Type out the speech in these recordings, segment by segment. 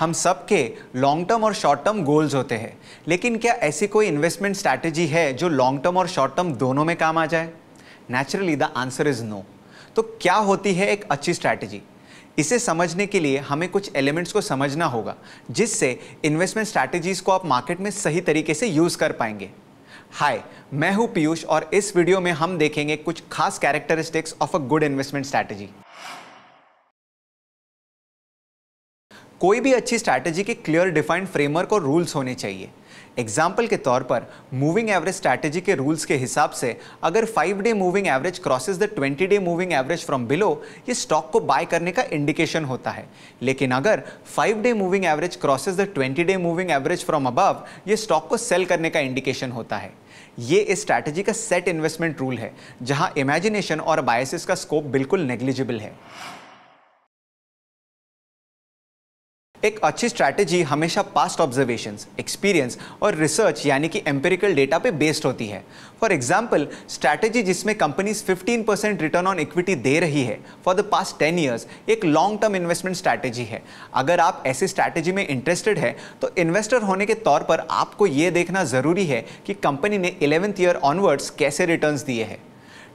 हम सबके long term और शॉर्ट टर्म गोल्स होते हैं, लेकिन क्या ऐसी कोई इन्वेस्टमेंट स्ट्रैटेजी है जो लॉन्ग टर्म और शॉर्ट टर्म दोनों में काम आ जाए? Naturally the answer is no. तो क्या होती है एक अच्छी स्ट्रैटेजी? इसे समझने के लिए हमें कुछ एलिमेंट्स को समझना होगा जिससे इन्वेस्टमेंट स्ट्रैटेजीज को आप मार्केट में सही तरीके से यूज कर पाएंगे। हाय, मैं हूं पीयूष और इस वीडियो में हम देखेंगे कुछ खास characteristics of a good investment strategy. कोई भी अच्छी स्ट्रैटेजी के क्लियर डिफाइंड फ्रेमवर्क और रूल्स होने चाहिए। एग्जाम्पल के तौर पर मूविंग एवरेज स्ट्रैटेजी के रूल्स के हिसाब से अगर five day moving average crosses the 20-डे मूविंग एवरेज फ्रॉम बिलो, ये स्टॉक को बाय करने का इंडिकेशन होता है। लेकिन अगर five day moving average crosses the 20-डे मूविंग एवरेज फ्रॉम अबव, ये स्टॉक को सेल करने का इंडिकेशन होता है। ये इस स्ट्रैटेजी का सेट इन्वेस्टमेंट रूल है जहां इमेजिनेशन और बायसेस का स्कोप बिल्कुल नेग्लिजिबल है। एक अच्छी स्ट्रैटेजी हमेशा पास्ट ऑब्जर्वेशंस, एक्सपीरियंस और रिसर्च यानी कि एम्पिरिकल डेटा पे बेस्ड होती है। फॉर एग्जांपल, स्ट्रैटेजी जिसमें कंपनीज 15% रिटर्न ऑन इक्विटी दे रही है फॉर द पास्ट 10 ईयर्स एक लॉन्ग टर्म इन्वेस्टमेंट स्ट्रैटेजी है। अगर आप ऐसी स्ट्रैटेजी में इंटरेस्टेड है तो इन्वेस्टर होने के तौर पर आपको यह देखना जरूरी है कि कंपनी ने 11th ईयर ऑनवर्ड्स कैसे रिटर्न्स दिए हैं।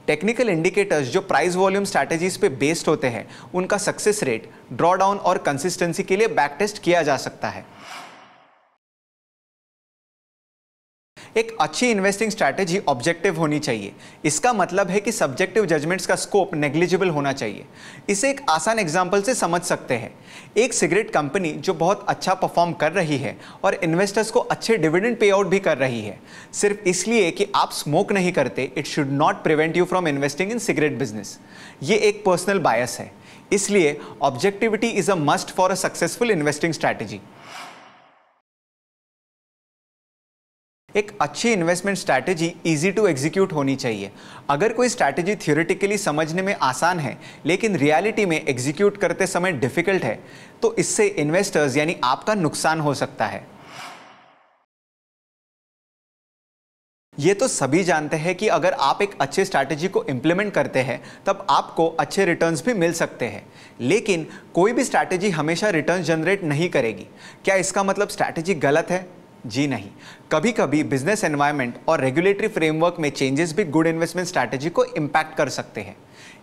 टेक्निकल इंडिकेटर्स जो प्राइस वॉल्यूम स्ट्रैटेजीज पे बेस्ड होते हैं, उनका सक्सेस रेट, ड्रॉडाउन और कंसिस्टेंसी के लिए बैक टेस्ट किया जा सकता है। एक अच्छी इन्वेस्टिंग स्ट्रैटेजी ऑब्जेक्टिव होनी चाहिए। इसका मतलब है कि सब्जेक्टिव जजमेंट्स का स्कोप नेग्लिजिबल होना चाहिए। इसे एक आसान एग्जांपल से समझ सकते हैं। एक सिगरेट कंपनी जो बहुत अच्छा परफॉर्म कर रही है और इन्वेस्टर्स को अच्छे डिविडेंड पे आउट भी कर रही है, सिर्फ इसलिए कि आप स्मोक नहीं करते, it should not prevent you from investing in cigarette business. ये एक पर्सनल बायस है, इसलिए objectivity is a must for a successful investing strategy. एक अच्छी investment strategy easy to execute होनी चाहिए। अगर कोई स्ट्रैटेजी थियोरेटिकली समझने में आसान है लेकिन रियलिटी में एग्जीक्यूट करते समय डिफिकल्ट है, तो इससे इन्वेस्टर्स यानी आपका नुकसान हो सकता है। ये तो सभी जानते हैं कि अगर आप एक अच्छे स्ट्रैटेजी को इंप्लीमेंट करते हैं तब आपको अच्छे रिटर्न्स भी मिल सकते हैं, लेकिन कोई भी स्ट्रैटेजी हमेशा रिटर्न जनरेट नहीं करेगी। क्या इसका मतलब स्ट्रैटेजी गलत है? जी नहीं। कभी कभी बिजनेस एनवायरनमेंट और रेगुलेटरी फ्रेमवर्क में चेंजेस भी गुड इन्वेस्टमेंट स्ट्रैटेजी को इंपैक्ट कर सकते हैं।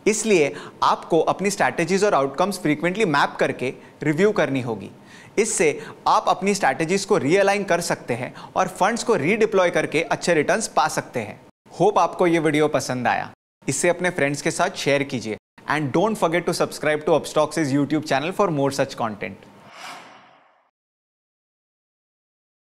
इसलिए आपको अपनी स्ट्रैटेजीज और आउटकम्स फ्रीक्वेंटली मैप करके रिव्यू करनी होगी। इससे आप अपनी स्ट्रैटेजीज को रीअलाइन कर सकते हैं और फंड्स को रीडिप्लॉय करके अच्छे रिटर्न्स पा सकते हैं। होप आपको ये वीडियो पसंद आया। इसे अपने फ्रेंड्स के साथ शेयर कीजिए and don't forget to subscribe to Upstox YouTube channel for more such content.